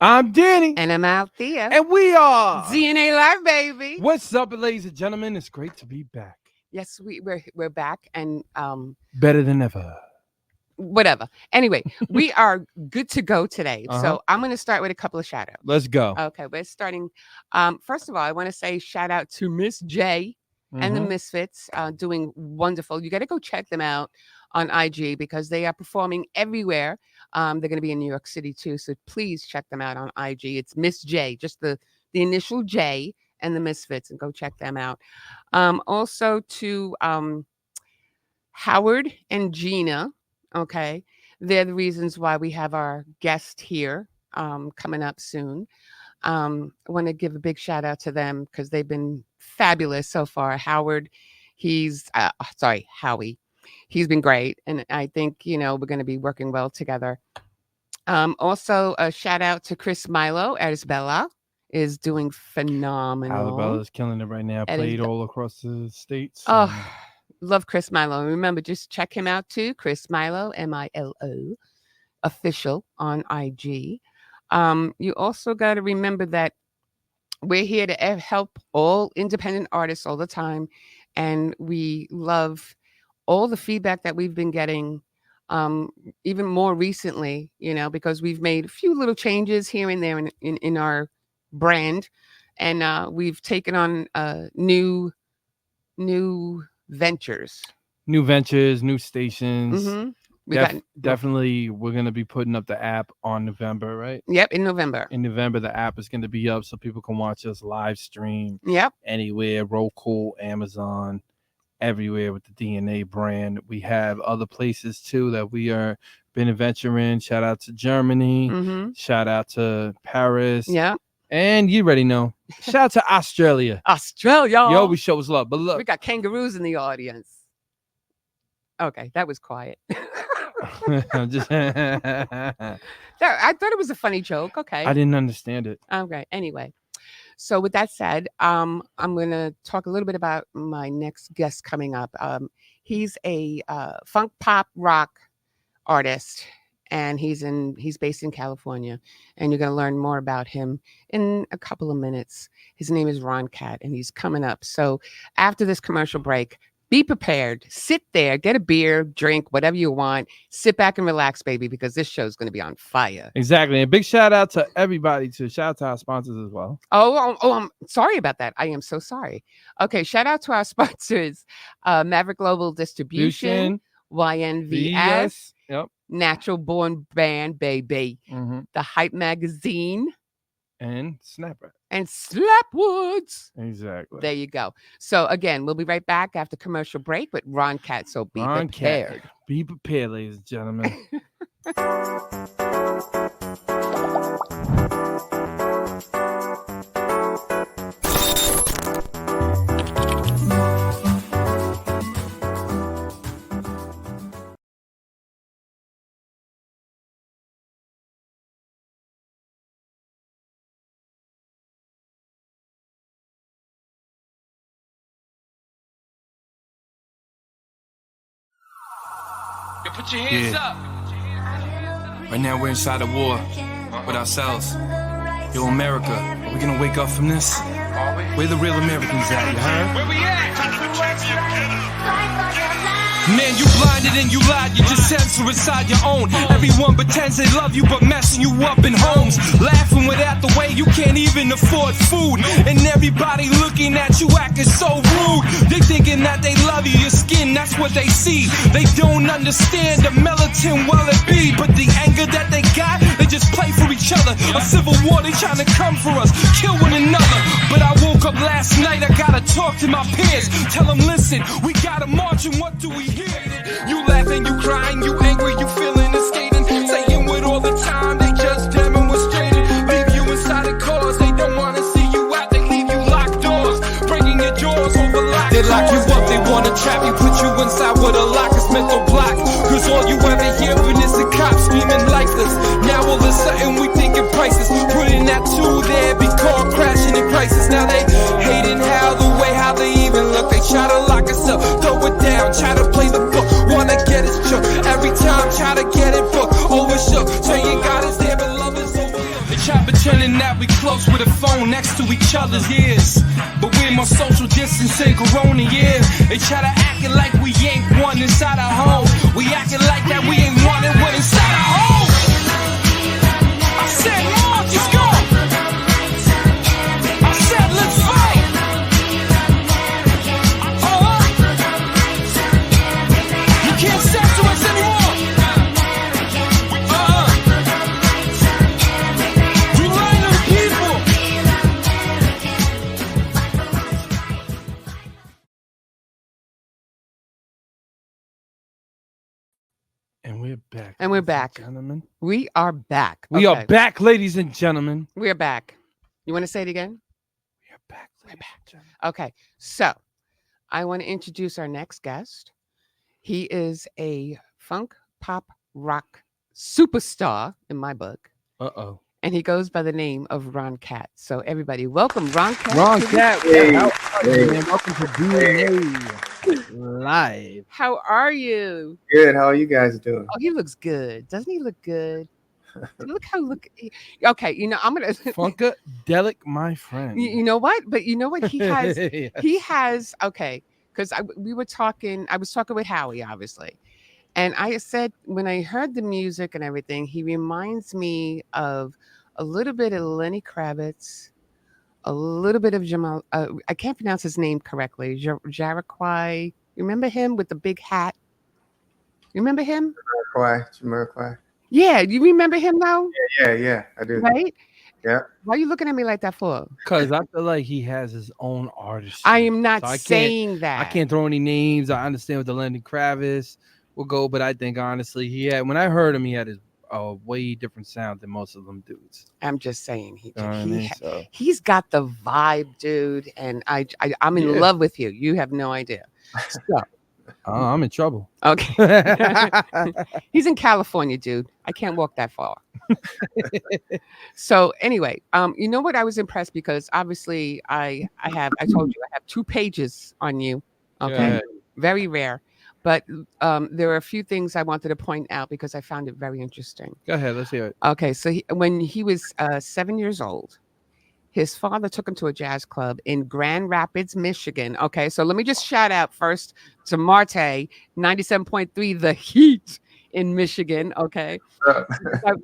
I'm Danny. And I'm Althea. And we are DAlive, baby. What's up, ladies and gentlemen? It's great to be back. Yes, we're back and better than ever. Whatever. Anyway, we are good to go today. So I'm going to start with a couple of shout outs. Let's go. Okay, we're starting. First of all, I want to say shout out to Miss J and the Misfits, doing wonderful. You got to go check them out on IG because they are performing everywhere. They're going to be in New York City too, so please check them out on IG. It's Miss J, just the initial J and the Misfits, and go check them out. Also to Howard and Gina. Okay, they're the reasons why we have our guest here coming up soon. I want to give a big shout out to them because they've been fabulous so far. Howie. He's been great. And I think, we're going to be working well together. Also, a shout out to Chris Milo. Arisbella is doing phenomenal. Arabella's killing it right now. Played all across the states. Oh, love Chris Milo. Remember, just check him out too. Chris Milo, Milo, official on IG. You also got to remember that we're here to help all independent artists all the time. And we love all the feedback that we've been getting, even more recently, because we've made a few little changes here and there in our brand. And we've taken on new ventures. New ventures, new stations. Mm-hmm. Definitely, we're going to be putting up the app on November, right? Yep, in November. In November, the app is going to be up so people can watch us live stream. Yep. Anywhere, Roku, Amazon, everywhere with the DNA brand. We have other places, too, that we are been adventuring. Shout out to Germany. Mm-hmm. Shout out to Paris. Yeah. And you already know. Shout out to Australia. Australia. Yo, we show us love. But look. We got kangaroos in the audience. Okay, that was quiet. I thought it was a funny joke. Okay. I didn't understand it. Okay. Anyway, so with that said, I'm going to talk a little bit about my next guest coming up. He's a funk pop rock artist, and he's based in California, and you're going to learn more about him in a couple of minutes. His name is RonKat, and he's coming up. So after this commercial break, be prepared. Sit there, get a beer, drink, whatever you want. Sit back and relax, baby, because this show is going to be on fire. Exactly. And big shout out to everybody, too. Shout out to our sponsors as well. Oh, I'm sorry about that. I am so sorry. Okay, shout out to our sponsors, Maverick Global Distribution, YNVS, yep. Natural Born Band, baby, The Hype Magazine, and Snapper. And Slapwoods. Exactly. There you go. So again, we'll be right back after commercial break with RonKat. So be prepared. Be prepared, ladies and gentlemen. Yo, put your hands up. Right now we're inside a war with ourselves. Yo, America, are we gonna wake up from this? Where the real Americans at, you heard? Where we at? Man, you blinded and you lied, you just censor inside your own. Everyone pretends they love you, but messing you up in homes. Laughing without the way you can't even afford food. And everybody looking at you acting so rude. They thinking that they love you, your skin, that's what they see. They don't understand the militant well it be. But the anger that they got, they just play for each other. A civil war, they trying to come for us, kill one another. But I woke up last night, I gotta talk to my peers. Tell them, listen, we gotta march and what do we hear? You laughing, you crying, you angry, you feeling and skating. Saying with all the time, they just demonstrated. Leave you inside the cars, they don't wanna see you out. They leave you locked doors, breaking your jaws over locked. They lock you up, they wanna trap you, put you inside with a lock, it's mental block. Cause all you ever hearing is the cops screaming lifeless. Now all of a sudden we thinking prices. Putting that two there, be caught crashing in crisis. Now they hate it. we close with a phone next to each other's ears. But we're more social distancing, corona, yeah. They try to act it like we ain't one inside our home. We acting like that we ain't one and one inside our home. I said, Lord, let's go. I said, let's fight. You can't censor us anymore. We lying to the people. And we're back. And we're ladies back. Gentlemen. We are back. We Okay. are back, ladies and gentlemen. We are back. You want to say it again? We are back. We're back. Okay. So I want to introduce our next guest. He is a funk, pop, rock superstar in my book. Uh-oh. And he goes by the name of RonKat. So everybody, welcome RonKat. RonKat. Hey, How are you, hey. man? Welcome to DAlive. How are you? Good. How are you guys doing? Oh, he looks good. Doesn't he look good? Okay, you know, I'm gonna Funkadelic, my friend. you know what? But you know what? He has Yes. okay, because I was talking with Howie, obviously. And I said when I heard the music and everything, he reminds me of a little bit of Lenny Kravitz, a little bit of Jamal. I can't pronounce his name correctly. Jamiroquai. You remember him with the big hat? You remember him? Jamiroquai. Yeah, you remember him now, Yeah, I do. right? Yeah. Why are you looking at me like that for? Because I feel like he has his own artistry. I am not So I saying that. I can't throw any names. I understand what the Lenny Kravitz will go, but I think honestly, when I heard him, he had a way different sound than most of them dudes. I'm just saying You know what I mean? So, he's got the vibe, dude, and I'm in Yeah. love with you. You have no idea. So, I'm in trouble. okay. He's in California, dude. I can't walk that far. So anyway, you know what? I was impressed because obviously I told you I have 2 pages on you. Okay. ahead. Very rare. But there are a few things I wanted to point out because I found it very interesting. Go ahead. Let's hear it. Okay, so when he was 7 years old, his father took him to a jazz club in Grand Rapids, Michigan. Okay, so let me just shout out first to Marte, 97.3, The Heat in Michigan. Okay,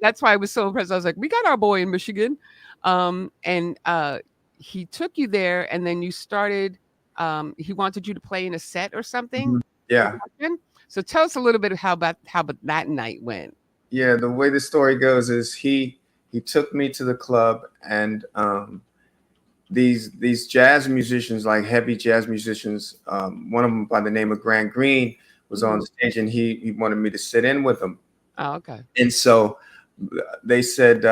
that's why I was so impressed. I was like, we got our boy in Michigan. And he took you there, and then you started, he wanted you to play in a set or something. Yeah. So tell us a little bit about how that night went. Yeah. The way the story goes is he took me to the club, and these jazz musicians, like heavy jazz musicians, one of them by the name of Grant Green was on stage, and he wanted me to sit in with him. Oh, okay. And so they said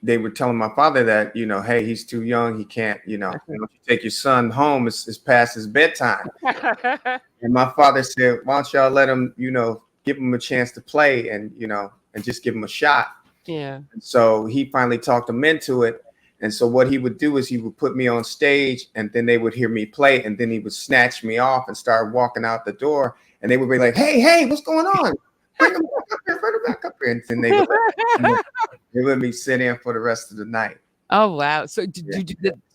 they were telling my father that, you know, hey, he's too young, he can't, you know, if you take your son home, it's past his bedtime. And my father said, why don't y'all let him, you know, give him a chance to play, and, you know, and just give him a shot. Yeah. And so he finally talked him into it. And so what he would do is he would put me on stage, and then they would hear me play, and then he would snatch me off and start walking out the door, and they would be like, hey, what's going on? Bring him back up here. And then they would let me sit in for the rest of the night. Oh, wow. So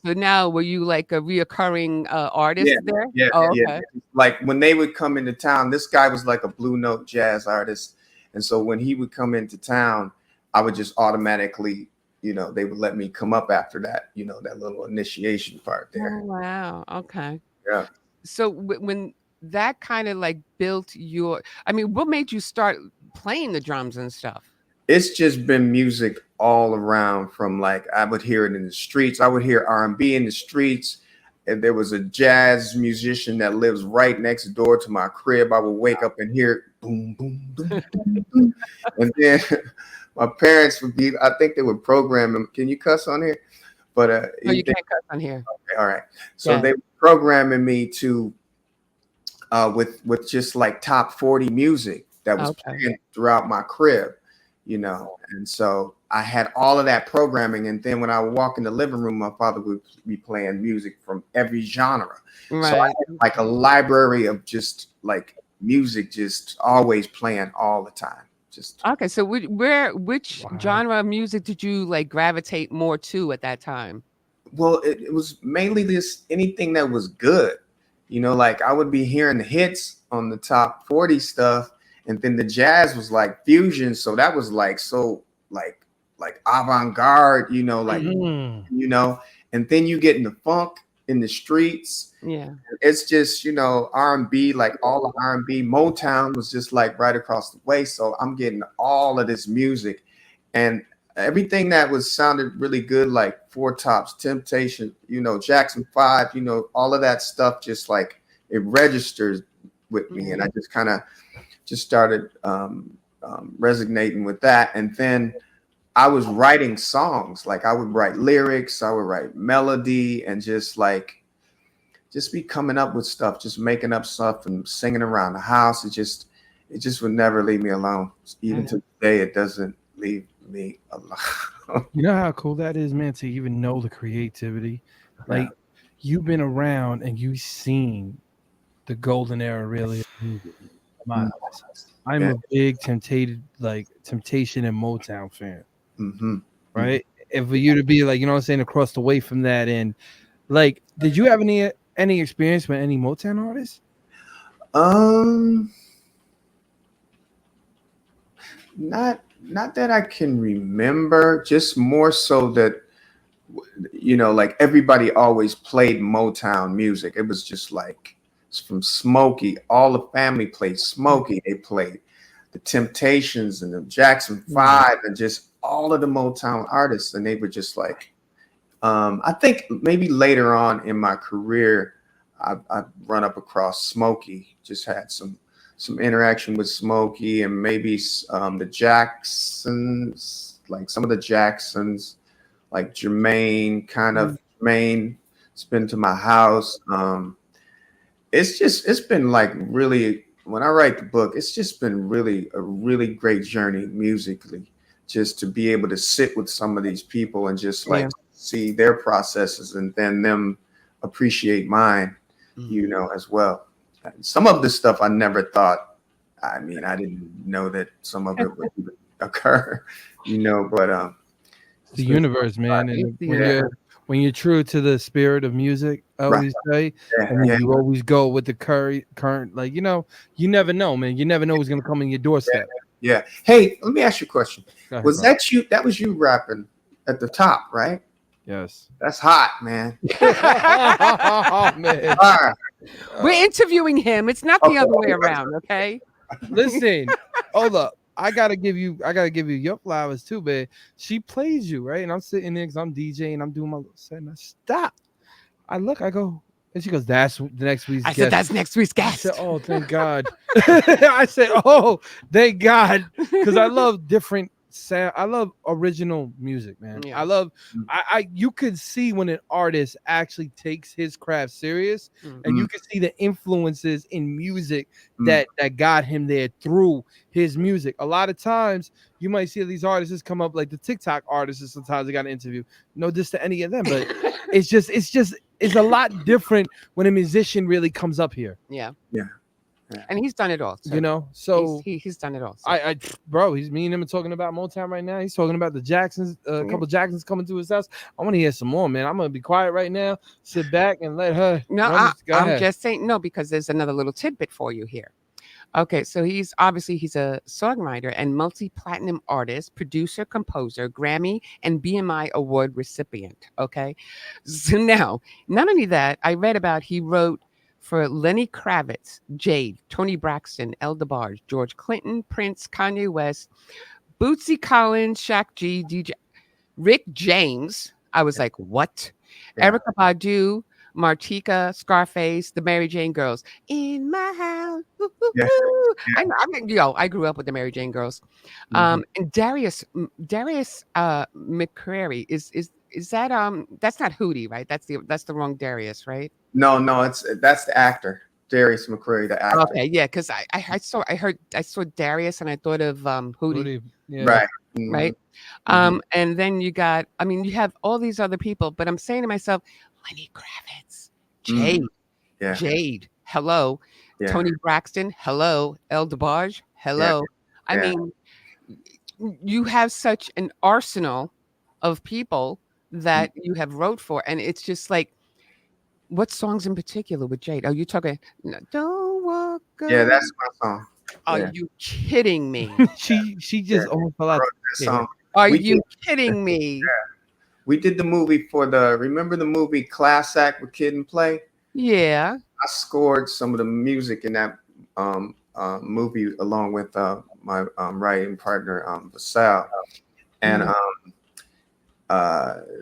so now were you like a reoccurring artist there? Yeah, Oh, okay. yeah. Like when they would come into town, this guy was like a Blue Note jazz artist. And so when he would come into town, I would just automatically, you know, they would let me come up after that, you know, that little initiation part there. Oh, wow. Okay. Yeah. So when that kind of like built what made you start playing the drums and stuff? It's just been music all around, from like, I would hear it in the streets. I would hear R&B in the streets. And there was a jazz musician that lives right next door to my crib. I would wake up and hear boom, boom, boom, boom, boom. And then my parents would be, I think they would program them. Can you cuss on here? But No, you can't cuss on here. Okay, all right. So Yeah. they were programming me to with just like top 40 music that was playing throughout my crib, you know. And so I had all of that programming, and then when I would walk in the living room, my father would be playing music from every genre. Right. So I had like a library of just like music, just always playing all the time. Just Okay, so which Wow. genre of music did you like gravitate more to at that time? well, it was mainly this anything that was good. You know, like I would be hearing the hits on the top 40 stuff, and then the jazz was like fusion. So that was like so like avant-garde, Mm. you know, and then you get in the funk in the streets. Yeah. It's just, R&B, like all the R&B. Motown was just like right across the way. So I'm getting all of this music and everything that was sounded really good, like Four Tops, Temptation, Jackson 5, all of that stuff, just like it registers with me. And I just kind of just started resonating with that. And then I was writing songs, like I would write lyrics, I would write melody, and just be coming up with stuff, just making up stuff and singing around the house. It just would never leave me alone. Even to today, it doesn't leave me alone. You know how cool that is, man, to even know the creativity. Like you've been around and you've seen the golden era really of music. I'm a big Temptation and Motown fan. Mm-hmm. Right? And for you to be like, what I'm saying, across the way from that, and like, did you have any experience with any Motown artists? Not that I can remember, just more so that like everybody always played Motown music. It was just like from Smokey, all the family played Smokey. They played the Temptations and the Jackson 5 and just all of the Motown artists, and they were just like, I think maybe later on in my career, I've run up across Smokey, just had some interaction with Smokey, and maybe the Jacksons, like some of the Jacksons, like Jermaine's been to my house. It's been like really, when I write the book, it's just been really a really great journey musically, just to be able to sit with some of these people and just see their processes and then them appreciate mine, as well. And some of the stuff I never thought, I didn't know that some of it would even occur, but the universe, man. And when you're true to the spirit of music, I always say, and you always go with the current, like, you never know, man. You never know who's going to come in your doorstep. Yeah. Hey, let me ask you a question. Was that you? That was you rapping at the top, right? Yes. That's hot, man. Oh, man. All right. We're interviewing him. It's not the other way around, okay? Listen, hold up. I gotta give you your flowers too, man. She plays you, right? And I'm sitting there because I'm DJing, I'm doing my little set, and I stop. I look, I go, and she goes, "That's the next week's guest." I said, "That's next week's guest." I said, "Oh, thank God." I said, "Oh, thank God," because I love different sound. I love original music, man. Yeah. I love. You could see when an artist actually takes his craft serious, and you can see the influences in music that got him there through his music. A lot of times, you might see these artists come up like the TikTok artists. Sometimes they got an interview. No diss to any of them, but it's a lot different when a musician really comes up here. Yeah. And he's done it all. So he's done it all. So. Bro, me and him are talking about Motown right now. He's talking about the Jacksons, a couple of Jacksons coming to his house. I want to hear some more, man. I'm gonna be quiet right now, sit back and let her. No, I'm just saying no, because there's another little tidbit for you here. Okay, so he's a songwriter and multi-platinum artist, producer, composer, Grammy and BMI award recipient. Okay, so now not only that, I read about he wrote for Lenny Kravitz, Jade, Tony Braxton, El DeBarge, George Clinton, Prince, Kanye West, Bootsy Collins, Shaq G, DJ, Rick James. I was like, what? Yeah. Erykah Badu, Martika, Scarface, the Mary Jane Girls. In my house. Yeah. I grew up with the Mary Jane Girls. And Darius McCrary is that that's not Hootie, right? That's the wrong Darius, right? No, that's the actor. Darius McCrary, the actor. Okay, yeah, because I saw Darius and I thought of Hootie. Yeah. Right. Right. And then you have all these other people, but I'm saying to myself, Lenny Kravitz, Jade, Jade, hello, Tony Braxton, hello, El DeBarge, hello. I mean, you have such an arsenal of people that you have wrote for, and it's just like, what songs in particular with Jade? Are you talking? Don't walk Yeah, away. that's my song. Are Yeah, you kidding me? she yeah. just almost fell I out. wrote that Yeah. song. Are We you did, kidding me? we did the movie remember the movie Class Act with Kid and Play? Yeah. I scored some of the music in that movie along with my writing partner, Vassal. And Mhm.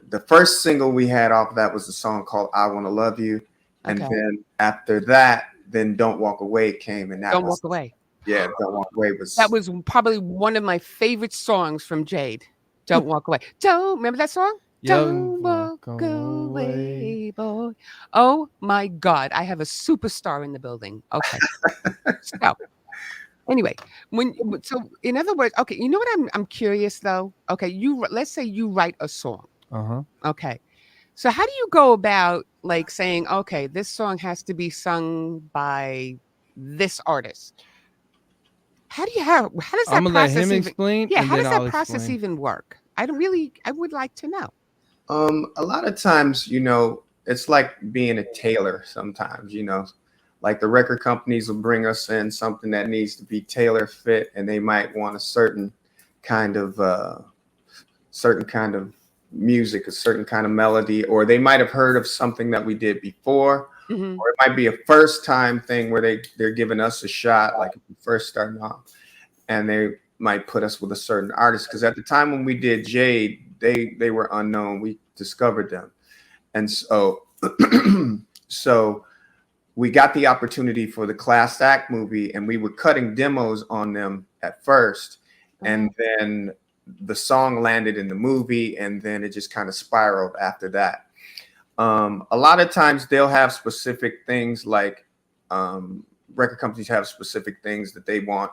the first single we had off of that was a song called I Want to Love You. And Okay. then after that, then Don't Walk Away came. And that Don't was, walk away. yeah, Don't Walk Away That was, was probably one of my favorite songs from Jade. Don't walk away. Don't remember that song? Don't walk away, boy. Oh my God. I have a superstar in the building. Okay. So anyway, so in other words, okay, you know what I'm curious though? Okay, let's say you write a song. Uh-huh. Okay. So how do you go about like saying, okay, this song has to be sung by this artist? How does I'm that gonna let process him even explain, yeah, and how then does that I'll process explain. even work? I would like to know. a lot of times, it's like being a tailor sometimes, like the record companies will bring us in something that needs to be tailor fit, and they might want a kind of, certain kind of music, a certain kind of melody, or they might have heard of something that we did before, Mhm. or it might be a first time thing where they're giving us a shot, like if we first starting off, and they might put us with a certain artist. Because at the time when we did Jade, they were unknown. We discovered them, and so so we got the opportunity for the Class Act movie, and we were cutting demos on them at first, and then the song landed in the movie, and then it just kind of spiraled after that. A lot of times they'll have specific things like record companies have specific things that they want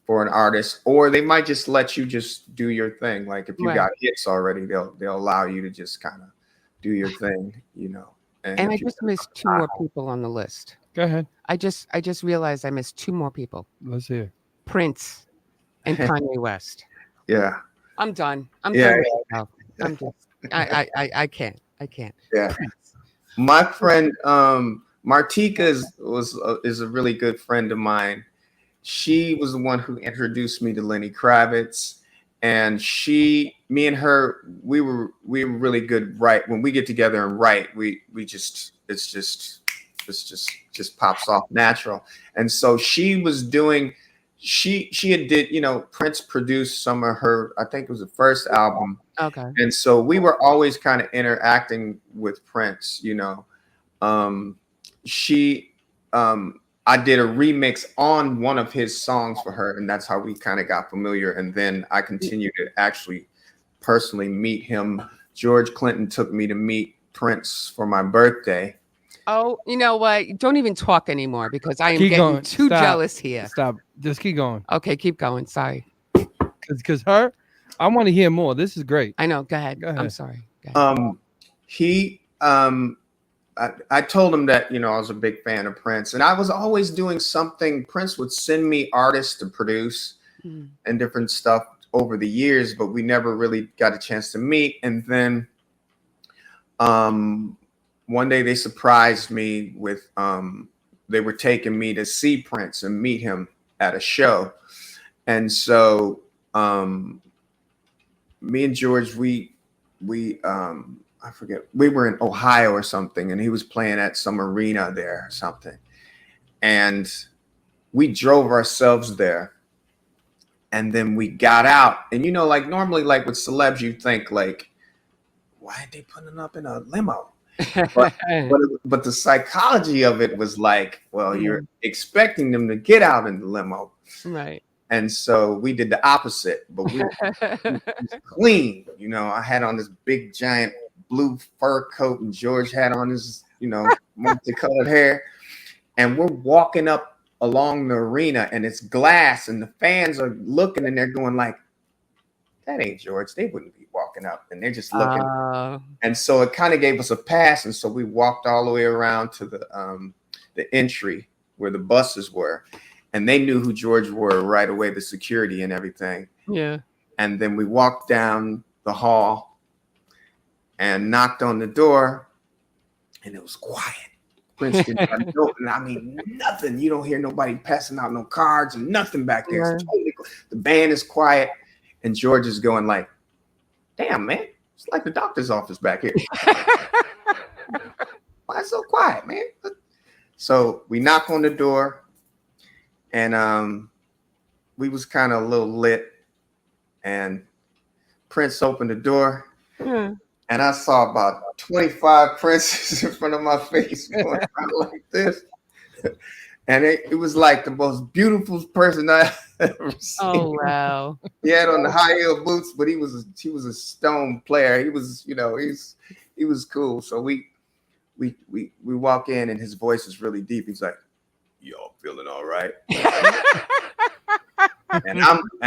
for an artist, or they might just let you just do your thing. Like if you Right. got hits already, they'll allow you to just kind of do your thing, And And I if you just missed two more people on the list. Go ahead. I just realized I missed two more people. Let's hear. Prince and Kanye West. yeah, I'm done. I'm yeah, done with myself. I'm just I can't. I can't. yeah. Prince. My friend Martika is a really good friend of mine. She was the one who introduced me to Lenny Kravitz, and me and her, we were really good. Right, when we get together and write, we just it's just pops off natural. And so she was doing, she had did, Prince produced some of her, I think it was the first album. Okay. And so we were always kind of interacting with Prince, she I did a remix on one of his songs for her, and that's how we kind of got familiar. And then I continued to actually personally meet him. George Clinton took me to meet Prince for my birthday. Oh, you know what? Don't even talk anymore because I am Keep getting going. too Stop. jealous here. Stop. Just keep going. Okay, keep going. Sorry. Because I want to hear more. This is great. I know. Go ahead. Go ahead. I'm sorry. Go ahead. He I told him that, I was a big fan of Prince, and I was always doing something. Prince would send me artists to produce and different stuff over the years, but we never really got a chance to meet. And then one day they surprised me with they were taking me to see Prince and meet him at a show. And so me and George, we I forget, we were in Ohio or something, and he was playing at some arena there or something. And we drove ourselves there. And then we got out. And like normally, like with celebs, you think like, why are they putting up in a limo? But the psychology of it was like, well, you're expecting them to get out in the limo. Right. And so we did the opposite, but we were clean. I had on this big giant blue fur coat, and George had on his, multicolored hair. And we're walking up along the arena, and it's glass, and the fans are looking, and they're going like, that ain't George. They wouldn't be walking up, and they're just looking. And so it kind of gave us a pass. And so we walked all the way around to the entry where the buses were, and they knew who George were right away, the security and everything. Yeah. And then we walked down the hall and knocked on the door, and it was quiet. Prince didn't have I mean, nothing. You don't hear nobody passing out no cards and nothing back there. It's totally, the band is quiet, and George is going like, damn, man, it's like the doctor's office back here. Why it's so quiet, man? So we knock on the door, and we was kind of a little lit, and Prince opened the door, and I saw about 25 princes in front of my face going around like this. And it was like the most beautiful person I ever seen. Oh wow! He had on the high heel boots, but he was a stone player. He was, he was cool. So we walk in, and his voice is really deep. He's like, "Y'all feeling all right?" and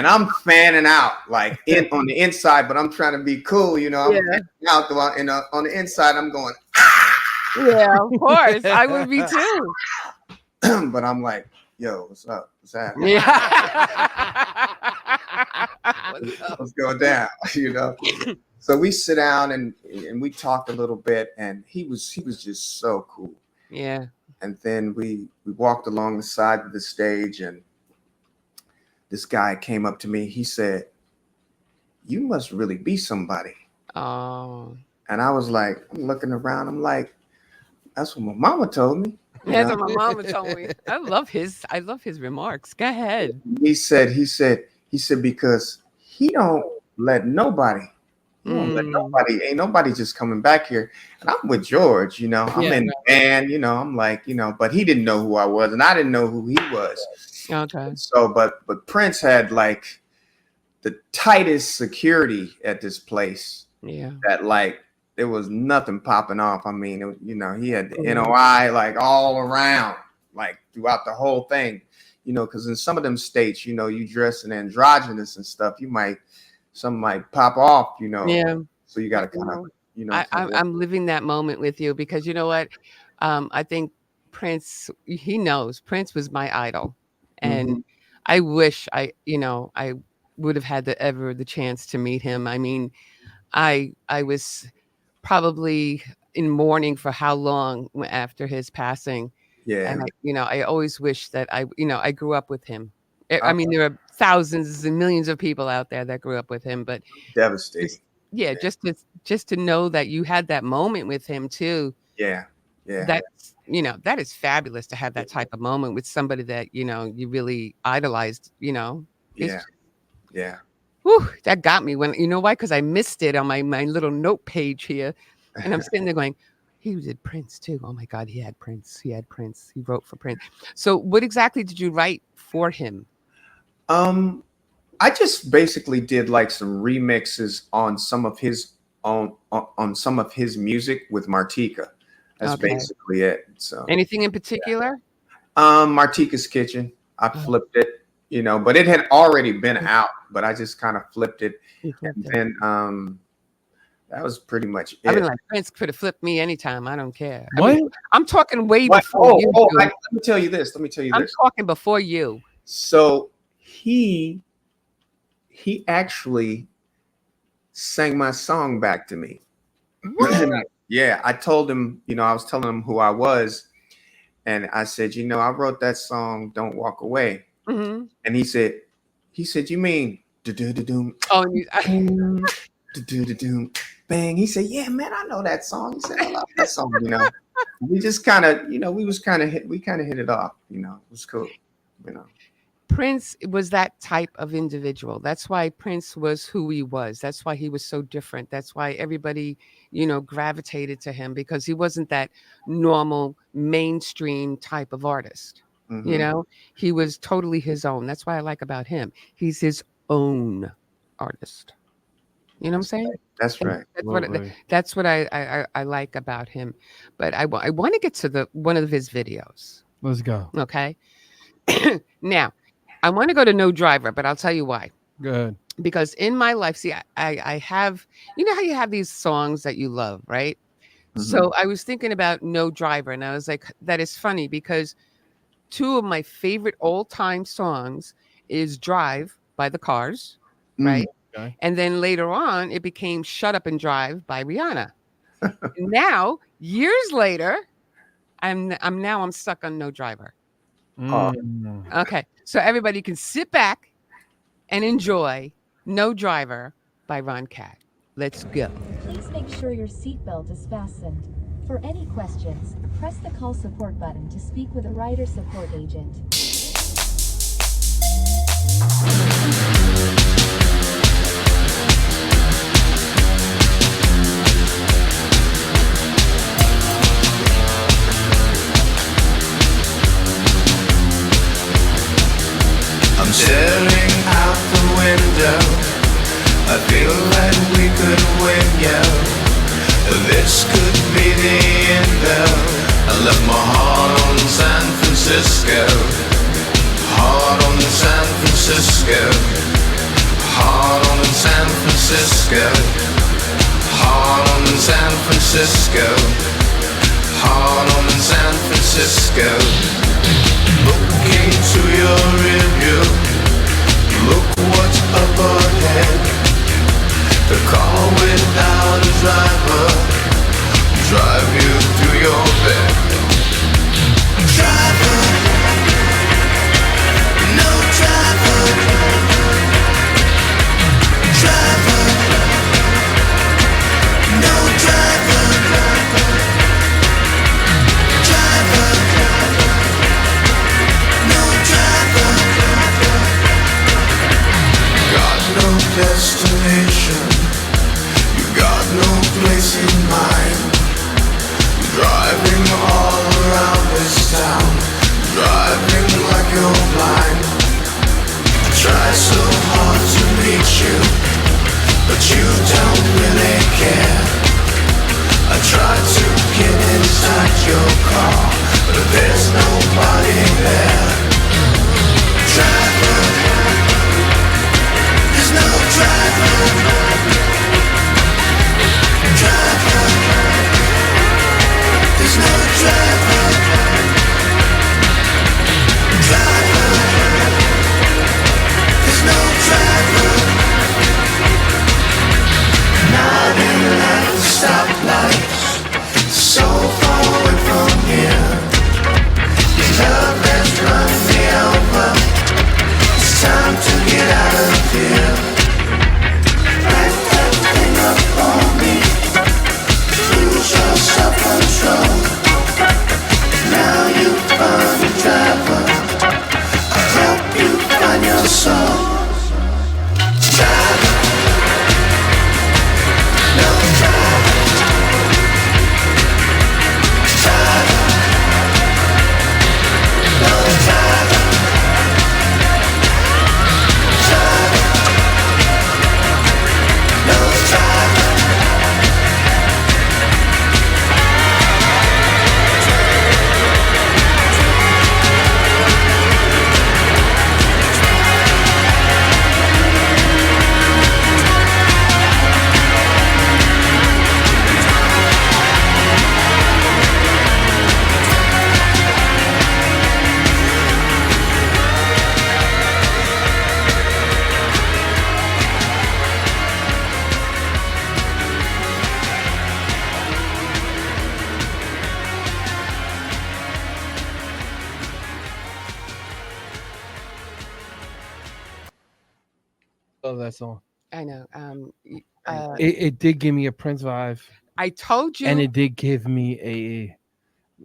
I'm fanning out like on the inside, but I'm trying to be cool, I'm fanning out on the inside. I'm going, yeah, of course, I would be too. But I'm like, yo, what's up? What's happening? Yeah. Let's go down, So we sit down and we talked a little bit, and he was just so cool. Yeah. And then we walked along the side of the stage, and this guy came up to me. He said, "You must really be somebody." Oh. And I was like, I'm looking around. I'm like, that's what my mama told me. That's what my mama told me. I love his remarks. Go ahead. He said, because he don't let nobody. He don't let nobody. Ain't nobody just coming back here. And I'm with George, I'm in the band, I'm like, but he didn't know who I was, and I didn't know who he was. Okay. So, but Prince had like the tightest security at this place. Yeah. That like there was nothing popping off. I mean, he had the NOI like all around, like throughout the whole thing, because in some of them states, you dress in androgynous and stuff, something might pop off, Yeah. So you got to kind of, I'm living that moment with you, because you know what? I think Prince, he knows Prince was my idol. And I wish I would have had the chance to meet him. I mean, I was probably in mourning for how long after his passing. Yeah. And I always wish that I grew up with him. I mean, there are thousands and millions of people out there that grew up with him, but devastating. Just to know that you had that moment with him too. Yeah. That's that is fabulous to have that type of moment with somebody that you really idolized. Yeah. Whew, that got me when why? Because I missed it on my little note page here, and I'm sitting there going, he did Prince too. Oh my God, he had Prince. He wrote for Prince. So what exactly did you write for him? I just basically did like some remixes on some of his on some of his music with Martika. That's basically it. So anything in particular? Martika's Kitchen. I flipped it. But it had already been out, but I just kind of flipped it. And that was pretty much it. I mean, like, Prince could have flipped me anytime. I don't care. What? I mean, I'm talking way before you. Let me tell you this. I'm talking before you. So he actually sang my song back to me. Yeah, I told him, I was telling him who I was. And I said, I wrote that song, Don't Walk Away. Mm-hmm. And he said, you mean do-do-do-doom? Oh, do-do-do-doom, bang. He said, yeah, man, I know that song. He said, I love that song, We just kind of, we kind of hit it off, it was cool, Prince was that type of individual. That's why Prince was who he was. That's why he was so different. That's why everybody, gravitated to him, because he wasn't that normal mainstream type of artist. Mm-hmm. He was totally his own. That's what I like about him. He's his own artist. You know what I'm saying? That's right. That's what I like about him. But I want to get to one of his videos. Let's go. Okay. Now, I want to go to No Driver, but I'll tell you why. Good. Because in my life, see, I have, how you have these songs that you love, right? Mm-hmm. So I was thinking about No Driver, and I was like, that is funny, because two of my favorite all-time songs is Drive by the Cars, right? Okay. And then later on, it became Shut Up and Drive by Rihanna. Now, years later, I'm stuck on No Driver. Mm. Okay. So everybody can sit back and enjoy No Driver by RonKat. Let's go. Please make sure your seatbelt is fastened. For any questions, press the call support button to speak with a rider support agent. I'm staring out the window. I feel like we could win, yeah. This could be the end, though. I left my heart on San Francisco. Heart on San Francisco. Heart on San Francisco. Heart on San Francisco. Heart on San Francisco. Looking to your rearview, look what's up ahead. The car without a driver, drive you through your bed. Driver, no driver. Driver, no driver. Driver, no driver. Got no destination, you got no place in mind. Driving all around this town, driving like you're blind. I try so hard to reach you, but you don't really care. I try to get inside your car, but there's nobody there. Driver, there's no driver. Driver, there's no driver. Driver, there's no driver. Not in at the stoplights, so far away from here. This love has run me over. It's time to get out of here. Back that thing up on me. Lose your self-control. Now you find a driver. I'll help you find your soul. Driver, no driver. Driver, no driver. Driver, no driver. Love that song. I know. It did give me a Prince vibe, I told you. and it did give me a.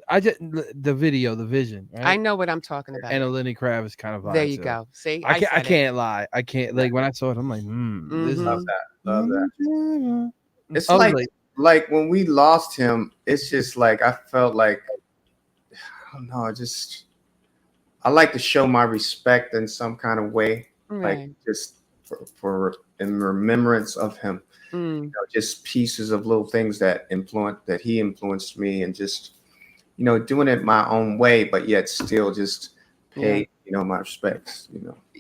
I just the video, the vision. Right? I know what I'm talking about. And a Lenny Kravitz kind of vibe. There you too. go. See, I said it. can't lie. I can't like when I saw it. I'm like, this is Love that. Love that. It's I was like when we lost him, it's just like I felt like I don't know, I like to show my respect in some kind of way. Right. Like just for in remembrance of him. Mm. You know, just pieces of little things that he influenced me, and just doing it my own way, but yet still just pay my respects.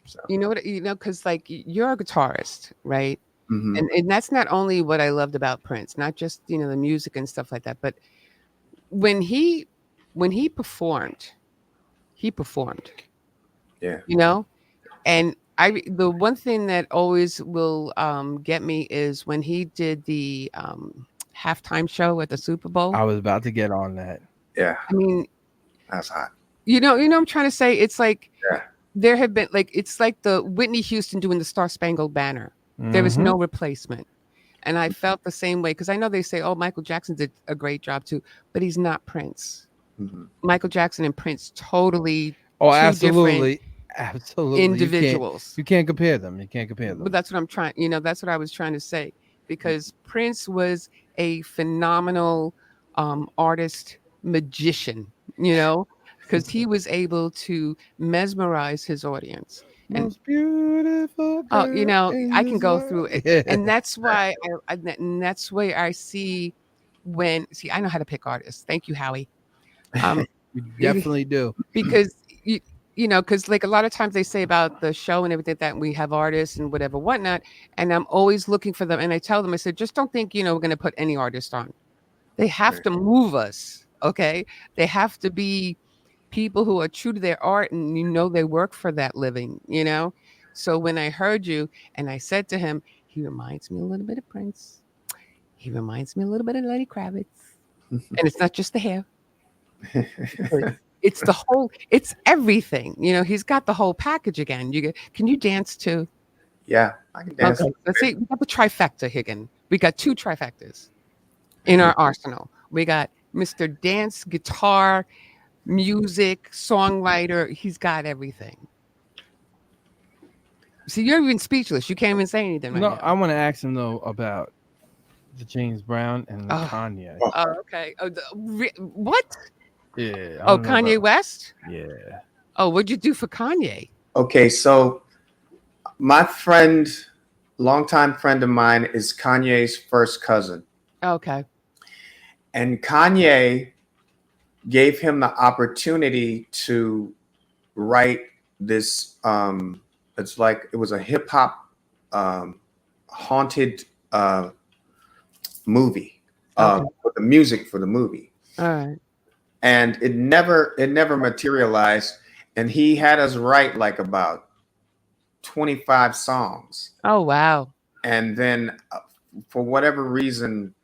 So. You know what? Because like you're a guitarist, right? Mm-hmm. And that's not only what I loved about Prince, not just the music and stuff like that, but when he performed, Yeah. and The one thing that always will get me is when he did the halftime show at the Super Bowl. I was about to get on that. Yeah, I mean, that's hot. I'm trying to say, it's like Yeah. there have been, like, it's like the Whitney Houston doing the Star Spangled Banner. There is Mhm. no replacement. And I felt the same way, because I know they say, oh, Michael Jackson did a great job too, but he's not Prince. Mhm. Michael Jackson and Prince, totally Oh, two different absolutely. individuals. You can't compare them. You can't compare them. But that's what I'm trying, that's what I was trying to say, because Prince was a phenomenal artist, magician, because he was able to mesmerize his audience. And Most beautiful oh, girl in I can this go world. through it, Yeah. and that's why and that's where I see I know how to pick artists. Thank you, Howie. You definitely do. Because because like a lot of times they say about the show and everything that we have artists and whatever whatnot, and I'm always looking for them, and I tell them, I said, just don't think we're going to put any artist on. They have to move us, okay? They have to be people who are true to their art, and they work for that living. So when I heard you, and I said to him, he reminds me a little bit of Prince. He reminds me a little bit of Lenny Kravitz, and it's not just the hair. It's the whole, it's everything. He's got the whole package again. Can you dance too? Yeah, I can dance. Okay, let's see. We got the trifecta again. We got 2 trifectas in our arsenal. We got Mr. Dance, guitar, music, songwriter. He's got everything. See, you're even speechless. You can't even say anything right now. I want to ask him though about the James Brown and the Kanye. Oh, okay. What? Yeah. Oh, Kanye West? Yeah. Oh, what'd you do for Kanye? Okay, so my friend, longtime friend of mine, is Kanye's first cousin. Okay. And Kanye gave him the opportunity to write this. It's like it was a hip hop haunted movie for the music for the movie. All right. And it never materialized. And he had us write like about 25 songs. Oh, wow. And then for whatever reason,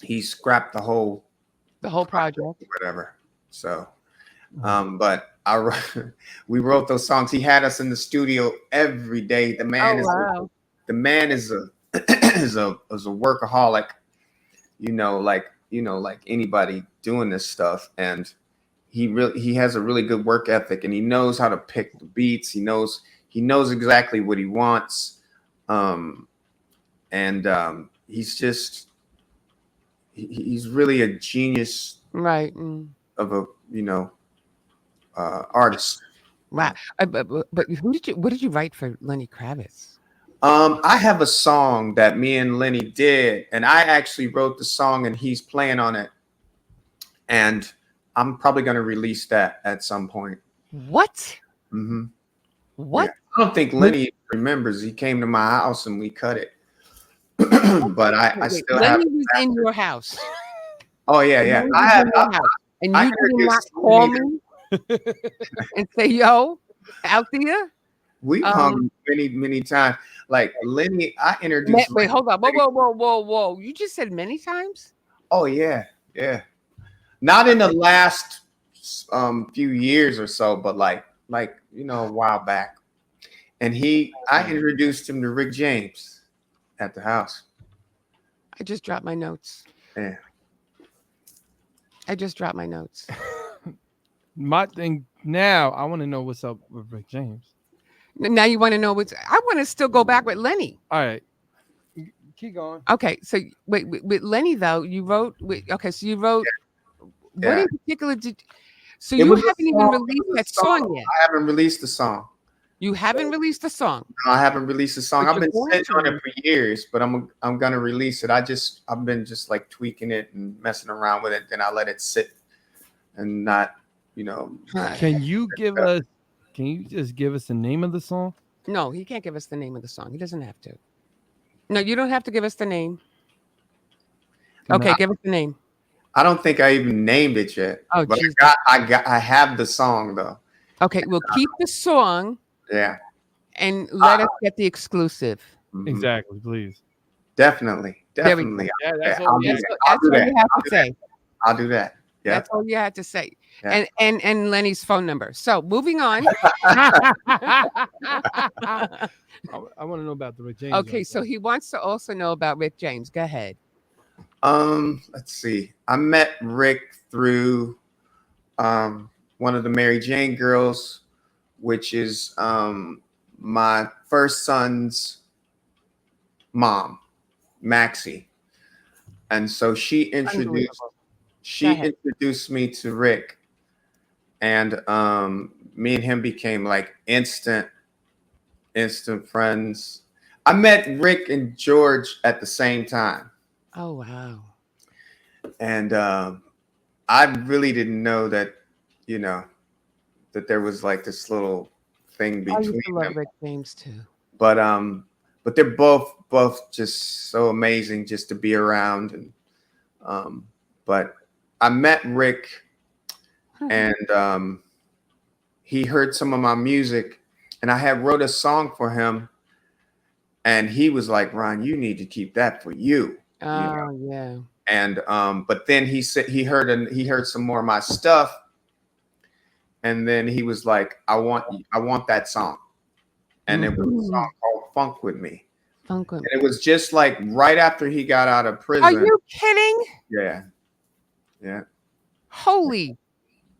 he scrapped the whole project, whatever. So, but we wrote those songs. He had us in the studio every day. The man is a is a workaholic, like anybody doing this stuff. And he has a really good work ethic, and he knows how to pick the beats. He knows exactly what he wants. He's really a genius, right? Of a artist. Wow. But what did you write for Lenny Kravitz? I have a song that me and Lenny did, and I actually wrote the song, and he's playing on it. And I'm probably going to release that at some point. What? Mm-hmm. What? Yeah. I don't think Lenny remembers. He came to my house and we cut it. But I still have. Lenny was in your house. Oh yeah. And you did not call me and say, "Yo, Althea." We hung many times. Like Lenny, I introduced. Wait, hold on. Whoa! You just said many times. Oh yeah. Not in the last few years or so, but like a while back. And I introduced him to Rick James at the house. I just dropped my notes. Yeah. I just dropped my notes. My thing now, I want to know what's up with Rick James. Now you want to know I want to still go back with Lenny. All right. Keep going. Okay. So wait, with Lenny though, you wrote. So you wrote. Yeah. What in particular so you haven't even released that song yet? I haven't released the song. You haven't released the song? No, I haven't released the song. But I've been sitting on it for years, but I'm gonna release it. I've been just like tweaking it and messing around with it. Then I let it sit and not, Can you just give us the name of the song? No, he can't give us the name of the song. He doesn't have to. No, you don't have to give us the name. Okay, give us the name. I don't think I even named it yet. Oh, but I have the song though. Okay, we'll keep the song. Yeah. and let us get the exclusive. Exactly, please. Definitely. There we go. Definitely. Yeah, that's Okay, all. I'll do That's, that. that's all you have to say. I'll do that. Yeah. That's all you had to say. Yeah. And Lenny's phone number. So moving on. I want to know about the Rick James. Okay, one. so he wants to also know about Rick James. Go ahead. Let's see. I met Rick through one of the Mary Jane girls, which is my first son's mom, Maxie. And so she introduced me to Rick, and me and him became like instant friends. I met Rick and George at the same time. Oh wow. And I really didn't know that, that there was like this little thing I used between to love them. Rick James too. But they're both just so amazing just to be around. And but I met Rick, and he heard some of my music, and I had wrote a song for him, and he was like, "Ron, you need to keep that for you." Oh yeah. And but then he said he heard some more of my stuff, and then he was like, I want that song. And it was a song called Funk With Me. Funk With Me. And it was just like right after he got out of prison. Are you kidding? Yeah. Holy.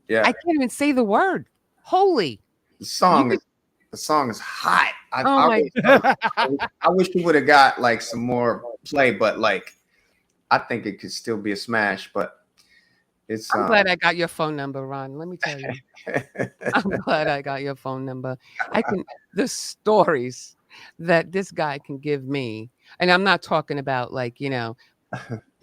Yeah. I can't even say the word. Holy. The song is hot. I wish he would have got like some more play, but like I think it could still be a smash, but it's I'm glad I got your phone number, Ron. Let me tell you. I'm glad I got your phone number. The stories that this guy can give me, and I'm not talking about like,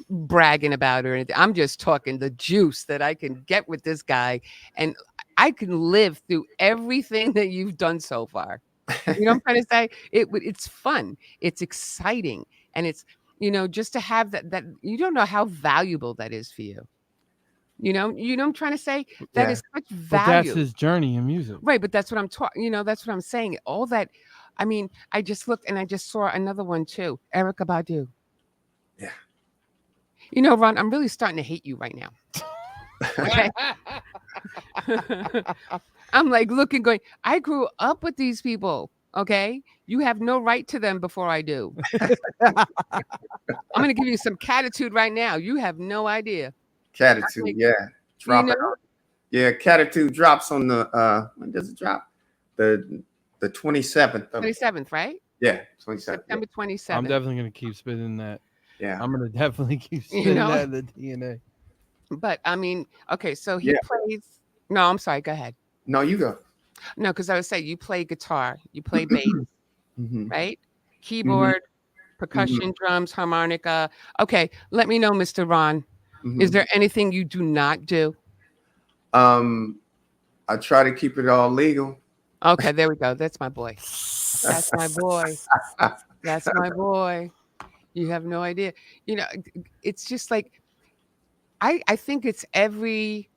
bragging about it or anything. I'm just talking the juice that I can get with this guy, and I can live through everything that you've done so far. You know what I'm trying to say? It's fun. It's exciting. And it's, just to have that you don't know how valuable that is for you. You know what I'm trying to say? That is such value. But that's his journey in music. Right. But that's what I'm talking, that's what I'm saying. All that, I mean, I just looked and I just saw another one too. Erykah Badu. Yeah. Ron, I'm really starting to hate you right now. Okay. I'm like looking, going, I grew up with these people. Okay. You have no right to them before I do. I'm going to give you some catitude right now. You have no idea. Catitude, like, yeah. Drop it. Yeah, Catitude drops on the when does it drop? The 27th. 27th, right? Yeah, 27th. September 27th. I'm definitely gonna keep spinning that. Yeah. I'm gonna definitely keep spinning that in the DNA. But I mean, okay, so he plays. No, I'm sorry, go ahead. No, you go. No, because I would say you play guitar, you play bass, right? Keyboard, percussion, drums, harmonica. Okay, let me know, Mr. Ron. Is there anything you do not do? I try to keep it all legal. Okay, there we go. That's my boy. That's my boy. That's my boy. You have no idea. It's just like I think it's every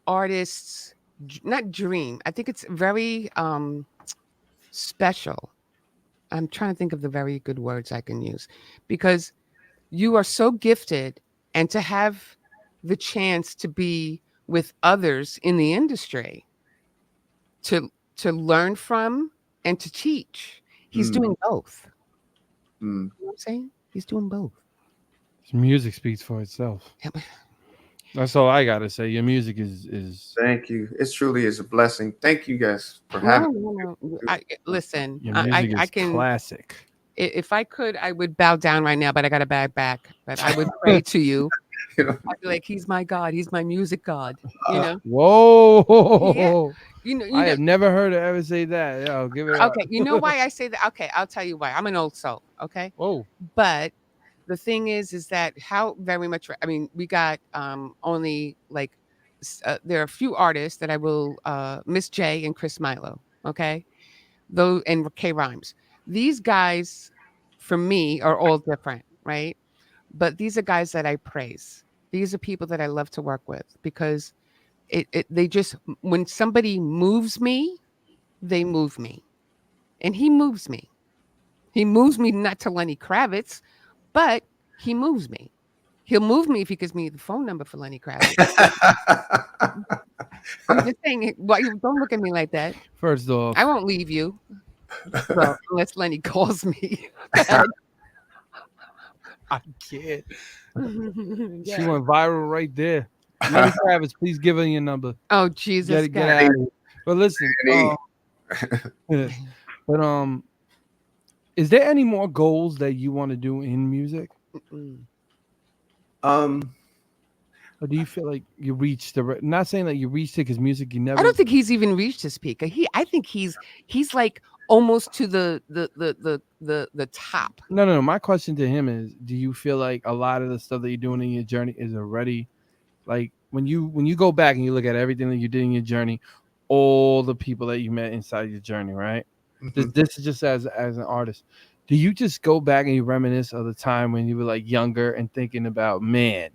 artist's not dream. I think it's very special. I'm trying to think of the very good words I can use, because you are so gifted, and to have the chance to be with others in the industry to learn from and to teach. He's doing both. You know what I'm saying? He's doing both. His music speaks for itself. Yep. That's all I gotta say. Your music is. Thank you. It truly is a blessing. Thank you guys for having me. Listen, your music I can classic. If I could, I would bow down right now, but I got to back back. But I would pray to you. I'd be like, he's my God. He's my music God. Whoa. Yeah. I have never heard her ever say that. Yo, give it up. Okay. You know why I say that? Okay. I'll tell you why. I'm an old soul. Okay. Whoa. But the thing is that how very much, I mean, we got only like, there are a few artists that I will, Miss J and Chris Milo. Okay. Those and K Rhymes. These guys, for me, are all different, right? But these are guys that I praise. These are people that I love to work with, because they just, when somebody moves me, they move me. and he moves me. He moves me not to Lenny Kravitz, but he moves me. He'll move me if he gives me the phone number for Lenny Kravitz. I'm just saying, why you don't look at me like that. First off, I won't leave you. Well, unless Lenny calls me. I can't. Yeah. She went viral right there. Lenny Kravitz, please give her your number. Oh Jesus! Get out of here. But listen, is there any more goals that you want to do in music? Or do you feel like you reached the? Not saying that you reached it because music you never. I don't think he's even reached his peak. I think he's like almost to the top. No. My question to him is: do you feel like a lot of the stuff that you're doing in your journey is already, like when you go back and you look at everything that you did in your journey, all the people that you met inside your journey, right? Mm-hmm. This is just as an artist. Do you just go back and you reminisce of the time when you were like younger and thinking about, man,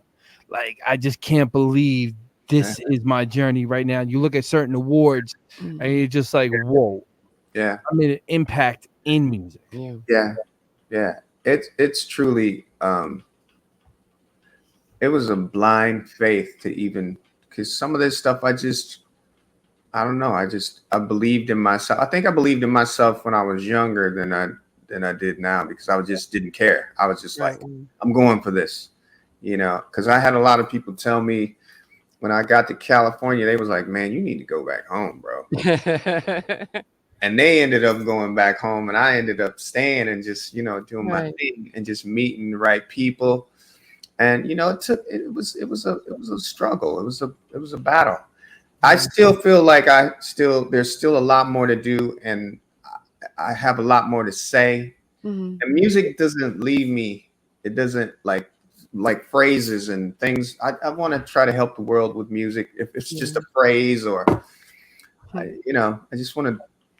like I just can't believe this is my journey right now? You look at certain awards and you're just like, whoa. Yeah. I made an impact in music. Yeah. It's truly it was a blind faith to even, because some of this stuff I don't know. I believed in myself. I think I believed in myself when I was younger than I did now, because I just didn't care. I was just like, I'm going for this, because I had a lot of people tell me when I got to California, they was like, man, you need to go back home, bro. And they ended up going back home, and I ended up staying and just, doing my thing and just meeting the right people. And, it was a struggle. It was a battle. I still feel like there's still a lot more to do, and I have a lot more to say. Mm-hmm. And music doesn't leave me. It doesn't like phrases and things. I want to try to help the world with music. If it's just a phrase or, I just want to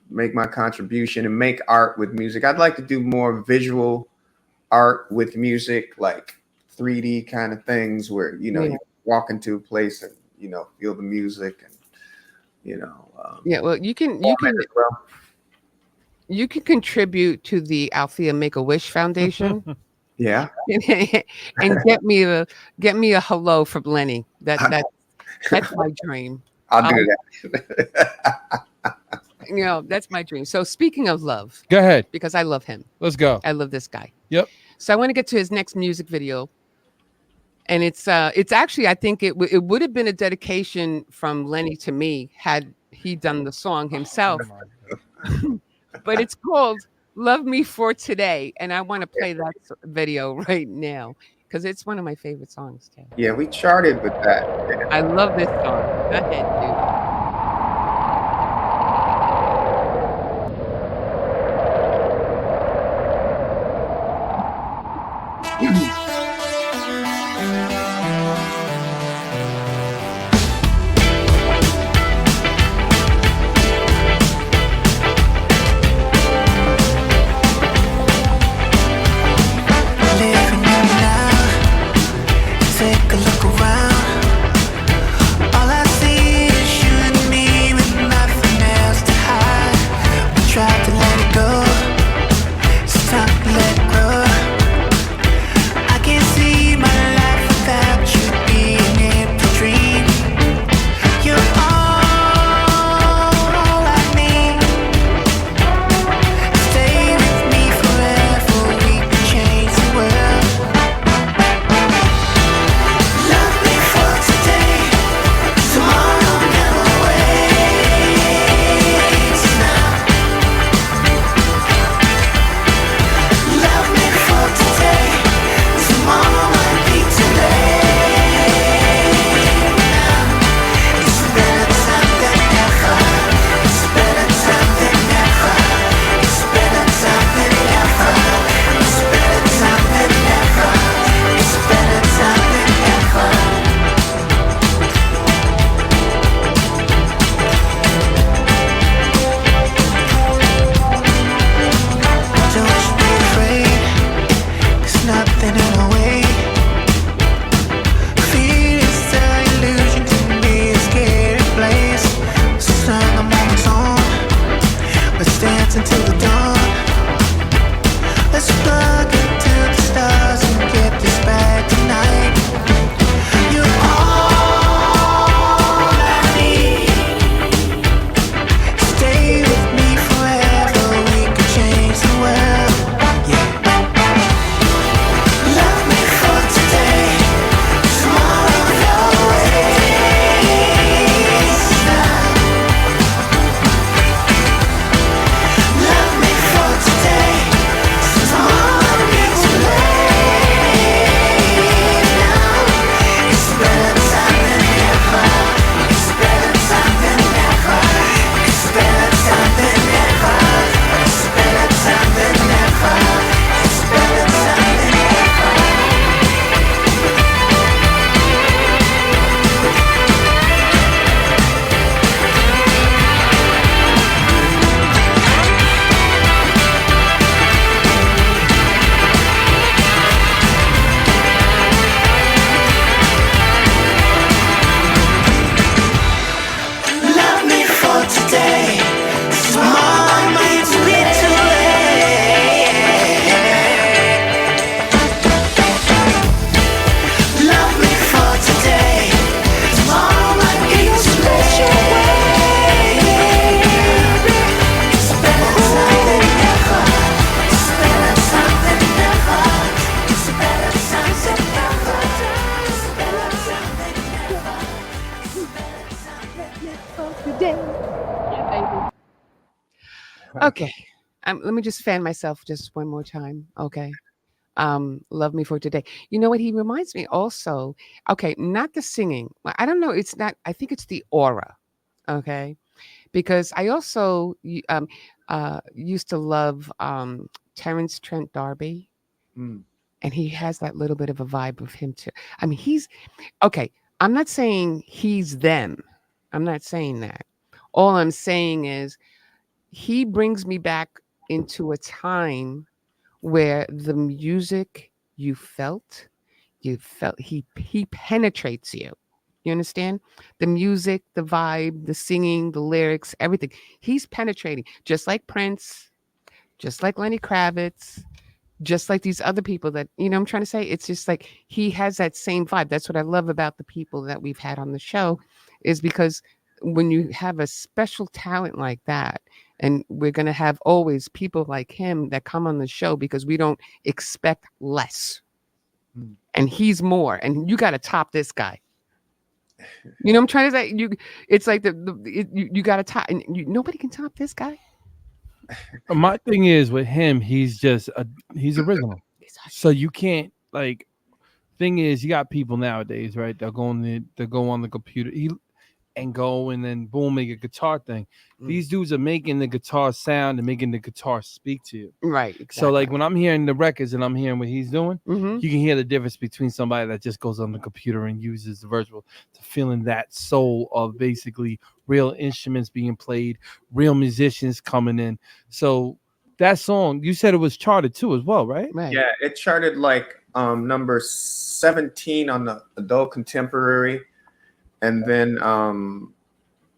make my contribution and make art with music. I'd like to do more visual art with music, like 3D kind of things where, you walk into a place and, feel the music and, well, you can contribute to the Althea Make-A-Wish Foundation. Yeah. And get me a hello from Lenny. That's my dream. I'll do that. That's my dream. So speaking of love, go ahead, because I love him. Let's go. I love this guy. Yep. So I want to get to his next music video. And it's actually, I think it would have been a dedication from Lenny to me had he done the song himself. But it's called Love Me For Today. And I want to play that video right now because it's one of my favorite songs, too. Yeah, we charted with that. I love this song. Go ahead, dude. Take a look around. All I see is you. today. Yeah, baby. Okay. Let me just fan myself just one more time. Okay. Love Me for Today. You know what? He reminds me also. Okay, not the singing. I don't know. It's not. I think it's the aura. Okay, because I also used to love Terrence Trent D'Arby, Mm. and he has that little bit of a vibe of him too. I mean, he's okay. I'm not saying he's them. I'm not saying that. All I'm saying is he brings me back into a time where the music you felt he penetrates you. You understand? The music, the vibe, the singing, the lyrics, everything. He's penetrating, just like Prince, just like Lenny Kravitz, just like these other people that, I'm trying to say, it's just like he has that same vibe. That's what I love about the people that we've had on the show, is because when you have a special talent like that, and we're going to have always people like him that come on the show because we don't expect less. And he's more, and you got to top this guy. You know what I'm trying to say? It's like you got to top, and nobody can top this guy. My thing is with him, he's original. So you can't thing is, you got people nowadays, right? They'll go on the computer and go and then boom, make a guitar thing. These dudes are making the guitar sound and making the guitar speak to you. Right. Exactly. So when I'm hearing the records and I'm hearing what he's doing, you can hear the difference between somebody that just goes on the computer and uses the virtual to feeling that soul of basically real instruments being played, real musicians coming in. So that song, you said it was charted too as well, right? Yeah, it charted number 17 on the adult contemporary, and then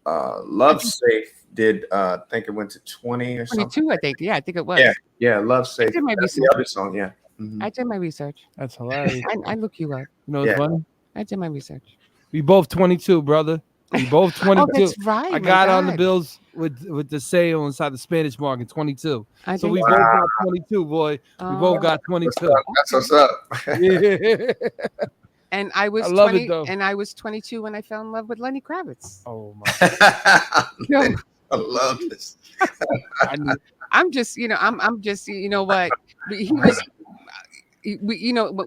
Love Safe did I think it went to 20 or 22, something. I think. Yeah, I think it was. Yeah, Love Safe. I did my That's research. the other song, yeah. I did my research. That's hilarious. I look you up. You know what's funny? I did my research. We both 22, brother. We both 22. Oh, that's right. I got on the bills with the sale inside the Spanish market, 22. So we both got 22, boy. We both got 22. That's what's up. Yeah. And I was 20, and I was 22 when I fell in love with Lenny Kravitz. Oh my! I love this. I'm just, I'm just, what he was.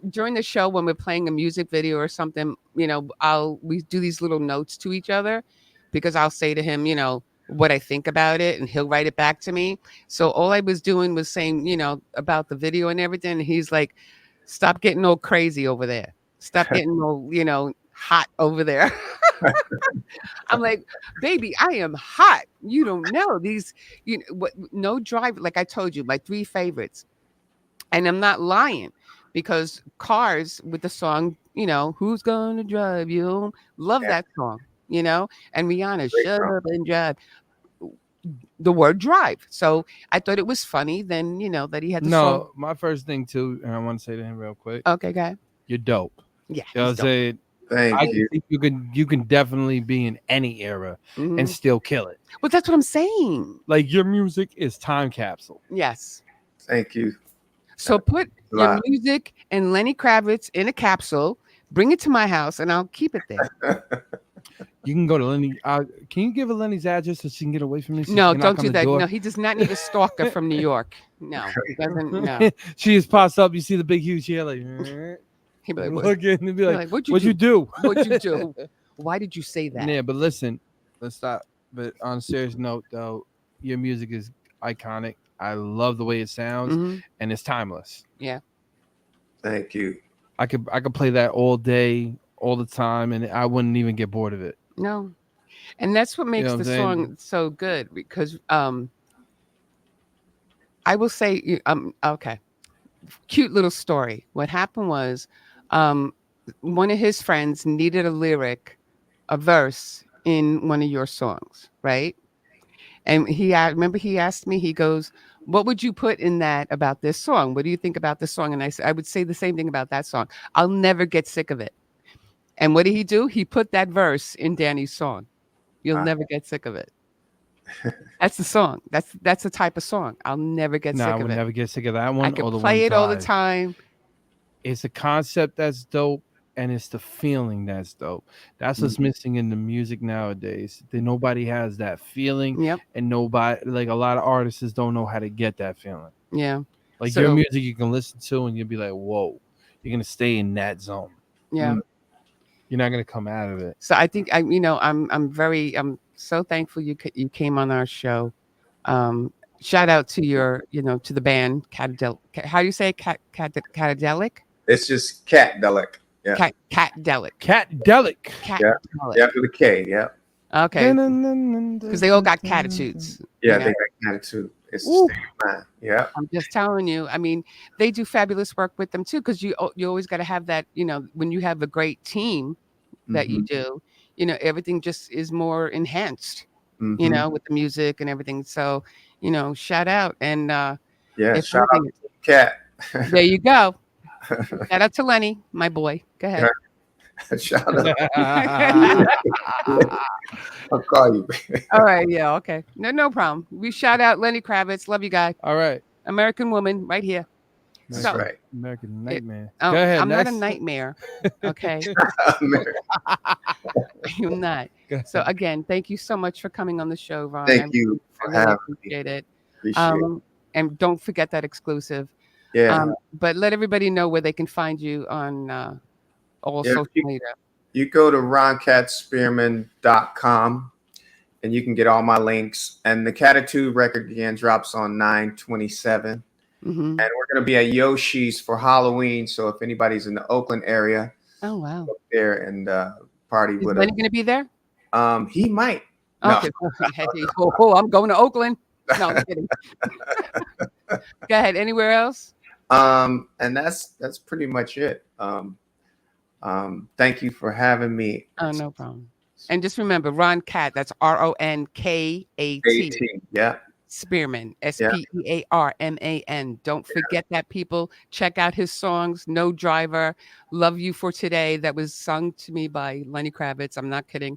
During the show when we're playing a music video or something, we do these little notes to each other, because I'll say to him, what I think about it, and he'll write it back to me. So all I was doing was saying, about the video and everything. And he's like, "Stop getting all crazy over there. Stop getting all, hot over there." I'm like, "Baby, I am hot. You don't know these, no drive." Like I told you, my 3 favorites. And I'm not lying, because Cars with the song, "Who's Gonna Drive You Home?" Love that song, and Rihanna, "Shut Up and Drive." The word drive. So I thought it was funny then, that he had the song. My first thing too, and I want to say to him real quick. Okay, go ahead. You're dope. Yeah. You know what I'm saying? Thank you. Think you can definitely be in any era and still kill it. Well, that's what I'm saying. Your music is time capsule. Yes. Thank you. So put your music and Lenny Kravitz in a capsule, bring it to my house, and I'll keep it there. You can go to Lenny. Can you give her Lenny's address so she can get away from me? No, don't do that. No, he does not need a stalker from New York. No, he doesn't. No. She just pops up. You see the big, huge hair, He'd be like, looking and be like, "What'd you do? What'd you do? Why did you say that?" Yeah, but listen, let's stop. But on a serious note, though, your music is iconic. I love the way it sounds, and it's timeless. Yeah. Thank you. I could play that all day, all the time, and I wouldn't even get bored of it. No. And that's what makes the song so good, because I will say, okay, cute little story. What happened was one of his friends needed a verse in one of your songs, right? And remember he asked me, he goes, "What would you put in that about this song? What do you think about this song?" And I would say the same thing about that song. "I'll never get sick of it." And what did he do? He put that verse in Danny's song. "You'll never get sick of it." That's the song. That's the type of song. I'll never get sick of it. I would never get sick of that one. I could play it all the time. It's a concept that's dope. and it's the feeling that's dope. That's what's missing in the music nowadays. Nobody has that feeling, Yep. and nobody, like, a lot of artists don't know how to get that feeling. Yeah. Like your music, you can listen to and you'll be like, whoa, you're gonna stay in that zone. Yeah. You're not gonna come out of it. So I think I'm so thankful you came on our show. Shout out to your, to the band Catadelic. How do you say Catadelic? It's just Catdelic. Yeah. Catdelic. Catdelic. Yeah. After the K. Yeah. Okay. Because they all got catitudes. Yeah, they got attitude. It's the state of mind. Yeah. I'm just telling you. I mean, they do fabulous work with them too, because you always got to have that. When you have a great team that you do, everything just is more enhanced. With the music and everything. So, shout out and shout out to Cat. There you go. Shout out to Lenny, my boy. Go ahead. Shout out. I'll call you. All right. Yeah. Okay. No problem. We shout out Lenny Kravitz. Love you, guy. All right. American Woman, right here. That's right. American Nightmare. Go ahead. I'm not a nightmare. Okay. I'm not. So again, thank you so much for coming on the show, Ron. Thank you for having me. Appreciate it. Appreciate it. And don't forget that exclusive. Yeah. But let everybody know where they can find you on all social media. You go to RonKatSpearman.com and you can get all my links. And the Catitude record again drops on 9/27. And we're going to be at Yoshi's for Halloween. So if anybody's in the Oakland area, oh wow, go there and party with us. Lenny going to be there? He might. Okay. No. I'm going to Oakland. No, I'm kidding. Go ahead. Anywhere else? And that's pretty much it. Thank you for having me. Oh, no problem. And just remember, RonKat. That's RonKat. Yeah. Spearman, SPEARMAN. Don't forget that, people. Check out his songs. No Driver, Love You for Today. That was sung to me by Lenny Kravitz. I'm not kidding.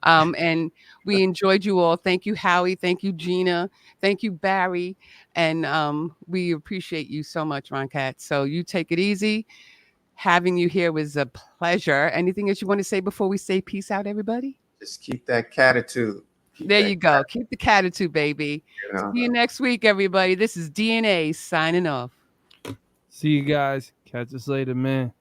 And we enjoyed you all. Thank you, Howie. Thank you, Gina. Thank you, Barry. And we appreciate you so much, RonKat. So you take it easy. Having you here was a pleasure. Anything else you want to say before we say peace out, everybody? Just keep that catitude. There you go. Keep the catitude, baby. See you next week, everybody. This is DNA signing off. See you guys. Catch us later, man.